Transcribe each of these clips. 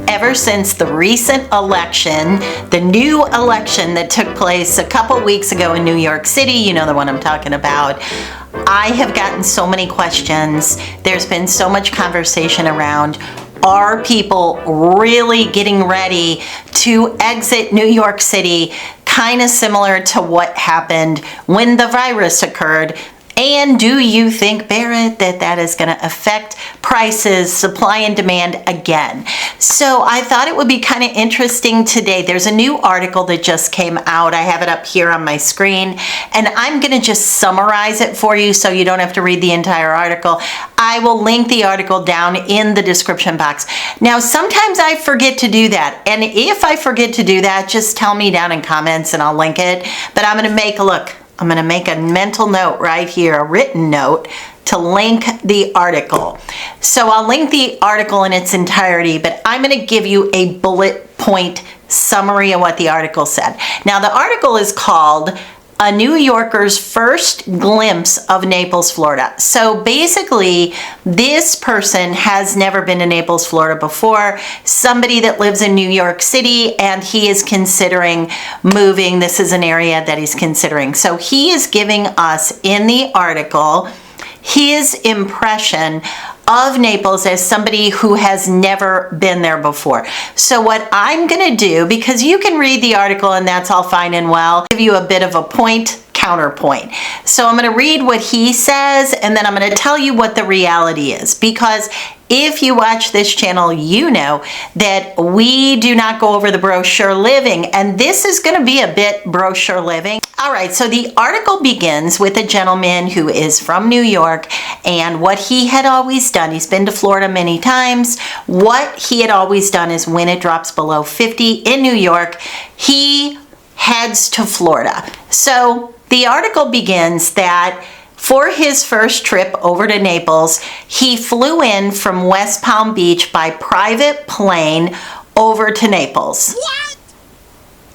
Ever since the recent election, the new election that took place a couple weeks ago in New York City, you know the one I'm talking about, I have gotten so many questions. There's been so much conversation around, are people really getting ready to exit New York City, kind of similar to what happened when the virus occurred? And do you think, Barrett, that is going to affect prices, supply and demand again? So I thought it would be kind of interesting today. There's a new article that just came out. I have it up here on my screen, and I'm going to just summarize it for you so you don't have to read the entire article. I will link the article down in the description box. Now, sometimes I forget to do that, and if I forget to do that, just tell me down in comments and I'll link it. But I'm going to make a mental note right here, a written note, to link the article. So I'll link the article in its entirety, but I'm going to give you a bullet point summary of what the article said. Now, the article is called A New Yorker's First Glimpse of Naples, Florida. So basically, this person has never been to Naples, Florida before, somebody that lives in New York City, and he is considering moving. This is an area that he's considering. So he is giving us in the article his impression of Naples as somebody who has never been there before. So what I'm going to do, because you can read the article and that's all fine and well, give you a bit of a counterpoint. So I'm going to read what he says, and then I'm going to tell you what the reality is, because if you watch this channel, you know that we do not go over the brochure living, and this is going to be a bit brochure living. All right, so the article begins with a gentleman who is from New York, and what he had always done, he's been to Florida many times, what he had always done is when it drops below 50 in New York, he heads to Florida. So the article begins that for his first trip over to Naples, he flew in from West Palm Beach by private plane over to Naples. What?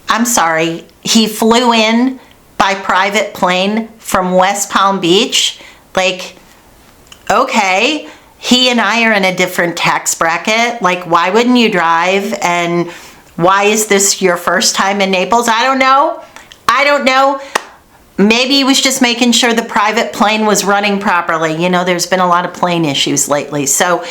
I'm sorry, he flew in by private plane from West Palm Beach? Like, okay, he and I are in a different tax bracket. Like, why wouldn't you drive? And why is this your first time in Naples? I don't know. Maybe he was just making sure the private plane was running properly. You know, there's been a lot of plane issues lately. So,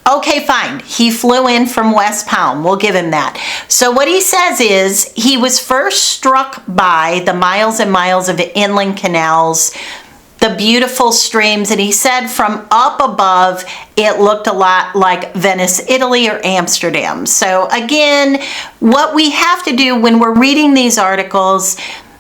okay, fine. He flew in from West Palm. We'll give him that. So what he says is he was first struck by the miles and miles of inland canals, the beautiful streams, and he said from up above, it looked a lot like Venice, Italy, or Amsterdam. So again, what we have to do when we're reading these articles,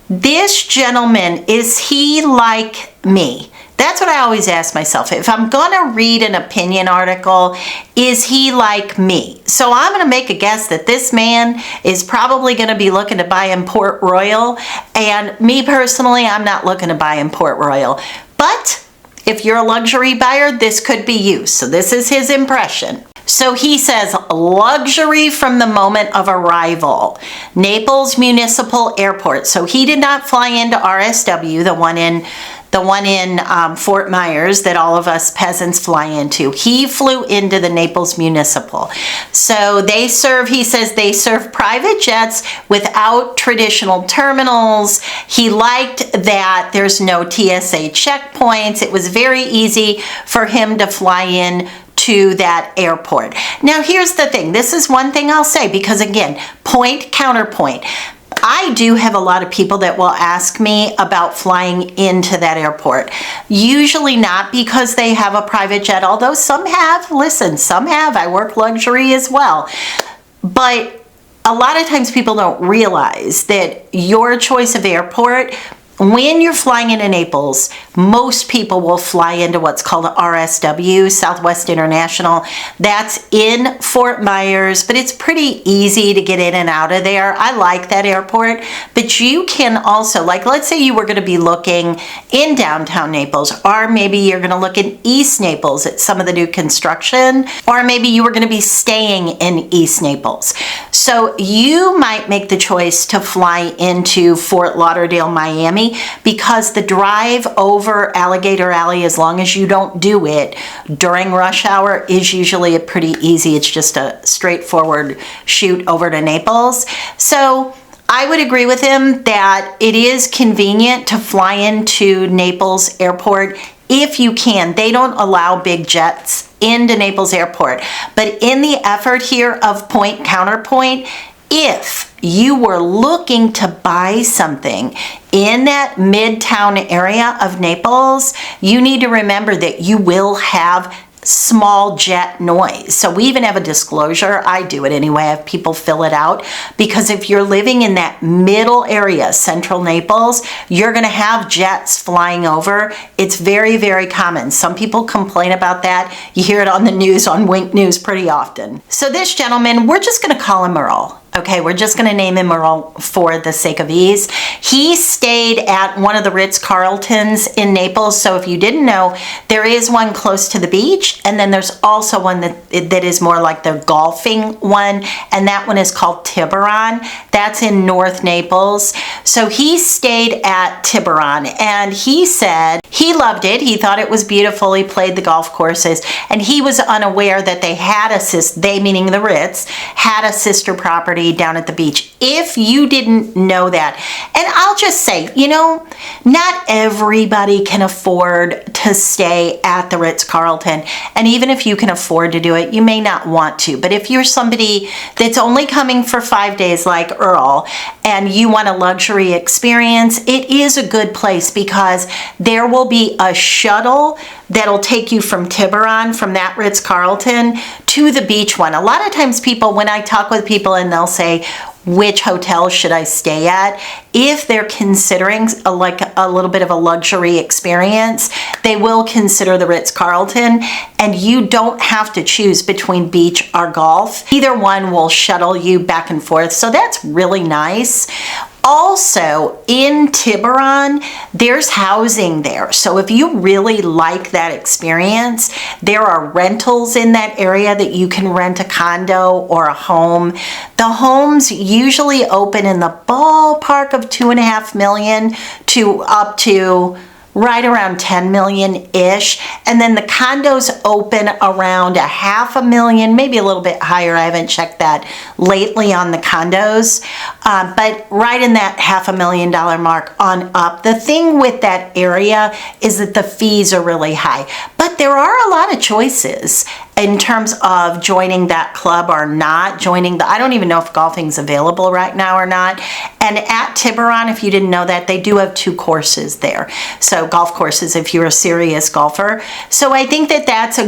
this gentleman, is he like me? That's what I always ask myself. If I'm going to read an opinion article, is he like me? So I'm going to make a guess that this man is probably going to be looking to buy in Port Royal. And me personally, I'm not looking to buy in Port Royal. But if you're a luxury buyer, this could be you. So this is his impression. So he says, luxury from the moment of arrival. Naples Municipal Airport. So he did not fly into RSW, the one in Fort Myers that all of us peasants fly into. He flew into the Naples Municipal. So he says they serve private jets without traditional terminals. He liked that there's no TSA checkpoints. It was very easy for him to fly in to that airport. Now, here's the thing. This is one thing I'll say, because again, counterpoint. I do have a lot of people that will ask me about flying into that airport. Usually not because they have a private jet, although some have. Listen, some have. I work luxury as well. But a lot of times people don't realize that your choice of airport, when you're flying into Naples, most people will fly into what's called RSW, Southwest International. That's in Fort Myers, but it's pretty easy to get in and out of there. I like that airport, but you can also, like, let's say you were going to be looking in downtown Naples, or maybe you're going to look in East Naples at some of the new construction, or maybe you were going to be staying in East Naples. So you might make the choice to fly into Fort Lauderdale, Miami, because the drive over Alligator Alley, as long as you don't do it during rush hour, is usually a pretty easy. It's just a straightforward shoot over to Naples. So I would agree with him that it is convenient to fly into Naples Airport if you can. They don't allow big jets into Naples Airport. But in the effort here of point counterpoint, if you were looking to buy something in that midtown area of Naples, you need to remember that you will have small jet noise. So we even have a disclosure. I do it anyway. I have people fill it out, because if you're living in that middle area, central Naples, you're going to have jets flying over. It's very, very common. Some people complain about that. You hear it on the news, on Wink News pretty often. So this gentleman, we're just going to call him Earl. Okay, we're just going to name him Earl for the sake of ease. He stayed at one of the Ritz-Carltons in Naples. So if you didn't know, there is one close to the beach, and then there's also one that is more like the golfing one, and that one is called Tiburon. That's in North Naples. So he stayed at Tiburon, and he said he loved it. He thought it was beautiful. He played the golf courses, and he was unaware that they had they meaning the Ritz, had a sister property down at the beach. If you didn't know that, and I'll just say, not everybody can afford to stay at the Ritz-Carlton, and even if you can afford to do it, you may not want to. But if you're somebody that's only coming for 5 days like Earl, and you want a luxury experience, it is a good place, because there will be a shuttle that'll take you from Tiburon, from that Ritz-Carlton, to the beach one. A lot of times people, when I talk with people and they'll say, which hotel should I stay at? If they're considering a little bit of a luxury experience, they will consider the Ritz-Carlton, and you don't have to choose between beach or golf. Either one will shuttle you back and forth, so that's really nice. Also, in Tiburon, there's housing there. So if you really like that experience, there are rentals in that area that you can rent a condo or a home. The homes usually open in the ballpark of $2.5 million to up to right around 10 million-ish. And then the condos open around $500,000, maybe a little bit higher. I haven't checked that lately on the condos, but right in that $500,000 mark on up. The thing with that area is that the fees are really high, but there are a lot of choices in terms of joining that club or not joining. I don't even know if golfing's available right now or not. And at Tiburon, if you didn't know that, they do have 2 courses there. So golf courses if you're a serious golfer. So I think that it's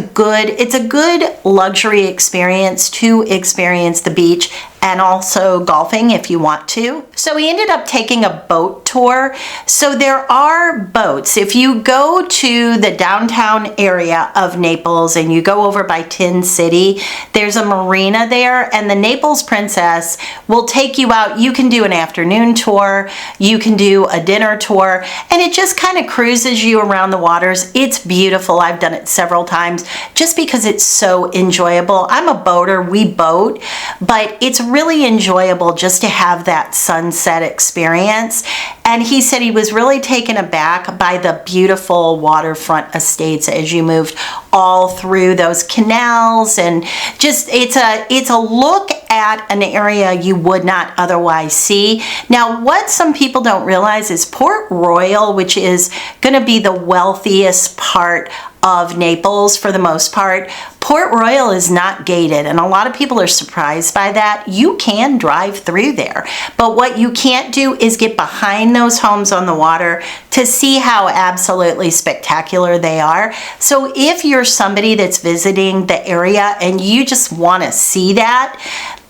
a good luxury experience to experience the beach and also golfing if you want to. So we ended up taking a boat tour. So there are boats. If you go to the downtown area of Naples and you go over by Tin City, there's a marina there, and the Naples Princess will take you out. You can do an afternoon tour, you can do a dinner tour, and it just kind of cruises you around the waters. It's beautiful. I've done it several times just because it's so enjoyable. I'm a boater, we boat, but it's really enjoyable just to have that sunset experience. And he said he was really taken aback by the beautiful waterfront estates as you moved all through those canals, and just it's a look at an area you would not otherwise see. Now, what some people don't realize is Port Royal, which is going to be the wealthiest part of Naples for the most part, Port Royal is not gated, and a lot of people are surprised by that. You can drive through there, but what you can't do is get behind those homes on the water to see how absolutely spectacular they are. So if you're somebody that's visiting the area and you just want to see that,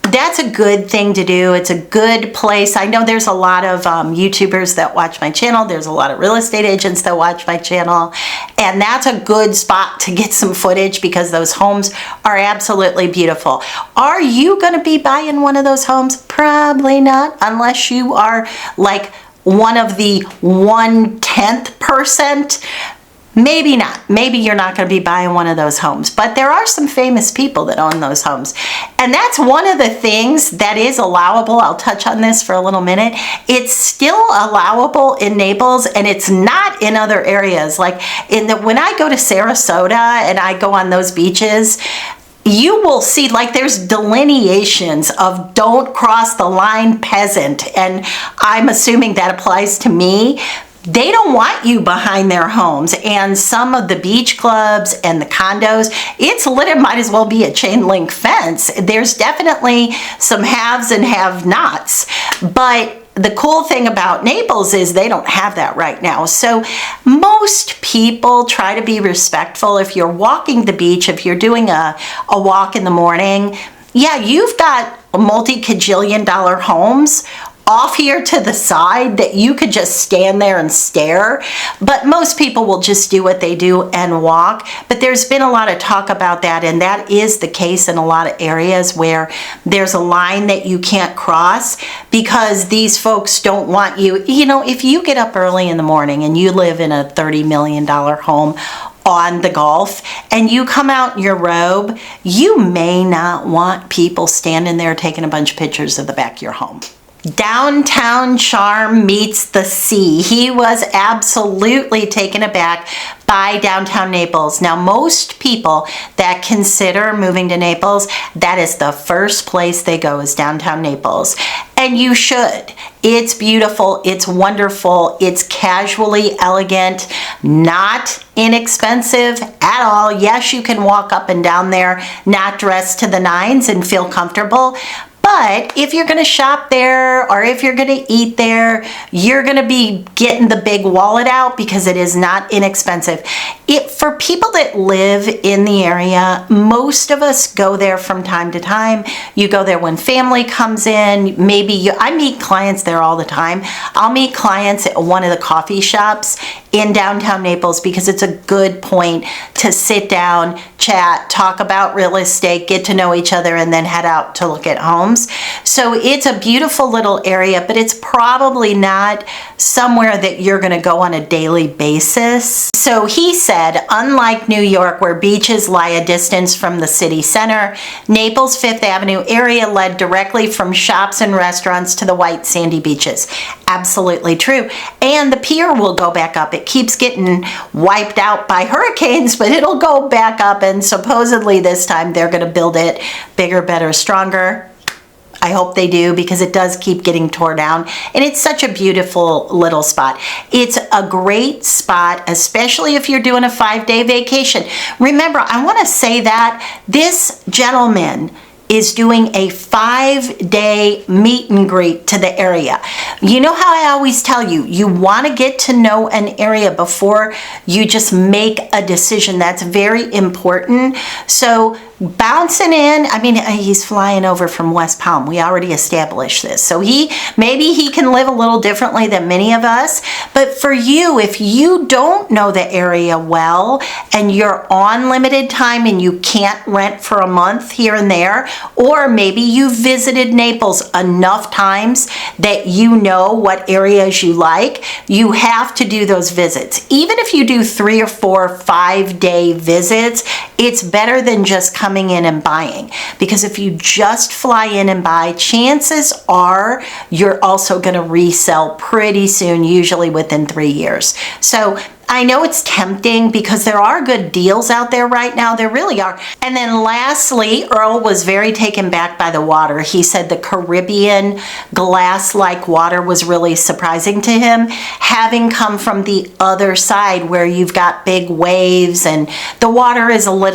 that's a good thing to do. It's a good place. I know there's a lot of YouTubers that watch my channel. There's a lot of real estate agents that watch my channel. And that's a good spot to get some footage because those homes are absolutely beautiful. Are you going to be buying one of those homes? Probably not, unless you are like one of the 1/10%. Maybe not. Maybe you're not going to be buying one of those homes, but there are some famous people that own those homes. And that's one of the things that is allowable. I'll touch on this for a little minute. It's still allowable in Naples, and it's not in other areas. Like when I go to Sarasota and I go on those beaches, you will see like there's delineations of don't cross the line peasant. And I'm assuming that applies to me. They don't want you behind their homes. And some of the beach clubs and the condos, it might as well be a chain link fence. There's definitely some haves and have-nots. But the cool thing about Naples is they don't have that right now. So most people try to be respectful. If you're walking the beach, if you're doing a walk in the morning, yeah, you've got multi-cajillion-dollar homes off here to the side that you could just stand there and stare. But most people will just do what they do and walk. But there's been a lot of talk about that, and that is the case in a lot of areas where there's a line that you can't cross because these folks don't want you. You know, if you get up early in the morning and you live in a $30 million home on the Gulf and you come out in your robe, you may not want people standing there taking a bunch of pictures of the back of your home. Downtown charm meets the sea. He was absolutely taken aback by downtown Naples. Now, most people that consider moving to Naples, that is the first place they go is downtown Naples. And you should. It's beautiful. It's wonderful. It's casually elegant, not inexpensive at all. Yes, you can walk up and down there, not dressed to the nines and feel comfortable. But if you're going to shop there or if you're going to eat there, you're going to be getting the big wallet out because it is not inexpensive. For people that live in the area, most of us go there from time to time. You go there when family comes in. I meet clients there all the time. I'll meet clients at one of the coffee shops in downtown Naples because it's a good point to sit down, chat, talk about real estate, get to know each other, and then head out to look at homes. So it's a beautiful little area, but it's probably not somewhere that you're going to go on a daily basis. So he said, unlike New York, where beaches lie a distance from the city center, Naples' Fifth Avenue area led directly from shops and restaurants to the white sandy beaches. Absolutely true. And the pier will go back up. It keeps getting wiped out by hurricanes, but it'll go back up, and supposedly this time they're going to build it bigger, better, stronger. I hope they do because it does keep getting torn down, and it's such a beautiful little spot. It's a great spot, especially if you're doing a 5-day vacation. Remember, I want to say that this gentleman is doing a 5-day meet and greet to the area. You know how I always tell you, you want to get to know an area before you just make a decision. That's very important. So bouncing in, he's flying over from West Palm. We already established this. So maybe he can live a little differently than many of us. But for you, if you don't know the area well and you're on limited time and you can't rent for a month here and there, or maybe you visited Naples enough times that you know what areas you like, you have to do those visits. Even if you do 3 or 4, 5-day visits, it's better than just coming in and buying. Because if you just fly in and buy, chances are you're also going to resell pretty soon, usually within 3 years. So I know it's tempting because there are good deals out there right now. There really are. And then lastly, Earl was very taken back by the water. He said the Caribbean glass-like water was really surprising to him, having come from the other side where you've got big waves and the water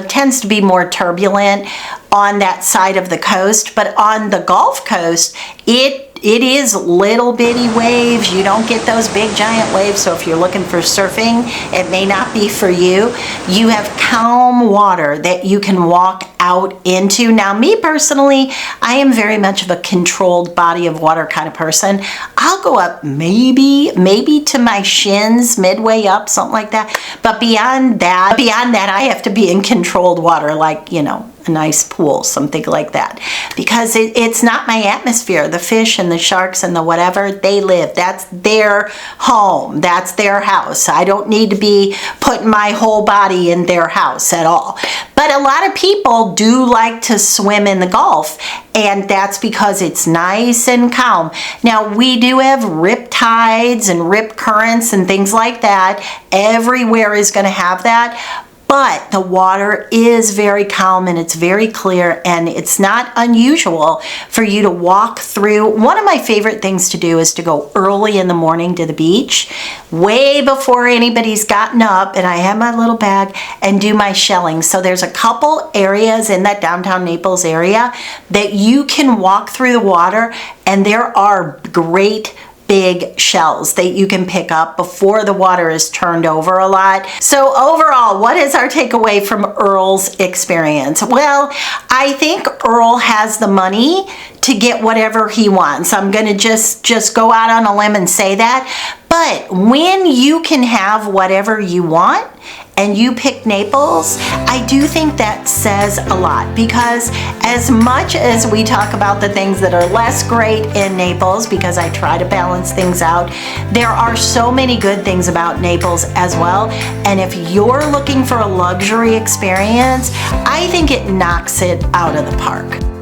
tends to be more turbulent on that side of the coast. But on the Gulf Coast, it is little bitty waves. You don't get those big giant waves. So if you're looking for surfing, it may not be for you. You have calm water that you can walk out into. Now, me personally, I am very much of a controlled body of water kind of person. I'll go up maybe to my shins, midway up, something like that. But beyond that, I have to be in controlled water, like, a nice pool, something like that. Because it's not my atmosphere. The fish and the sharks and the whatever, they live. That's their home. That's their house. I don't need to be putting my whole body in their house at all. But a lot of people do like to swim in the Gulf, and that's because it's nice and calm. Now, we do have rip tides and rip currents and things like that. Everywhere is going to have that. But the water is very calm and it's very clear, and it's not unusual for you to walk through. One of my favorite things to do is to go early in the morning to the beach, way before anybody's gotten up, and I have my little bag and do my shelling. So there's a couple areas in that downtown Naples area that you can walk through the water, and there are great big shells that you can pick up before the water is turned over a lot. So overall, what is our takeaway from Earl's experience? Well, I think Earl has the money to get whatever he wants. I'm going to just go out on a limb and say that. But when you can have whatever you want and you pick Naples, I do think that says a lot, because as much as we talk about the things that are less great in Naples, because I try to balance things out, there are so many good things about Naples as well. And if you're looking for a luxury experience, I think it knocks it out of the park.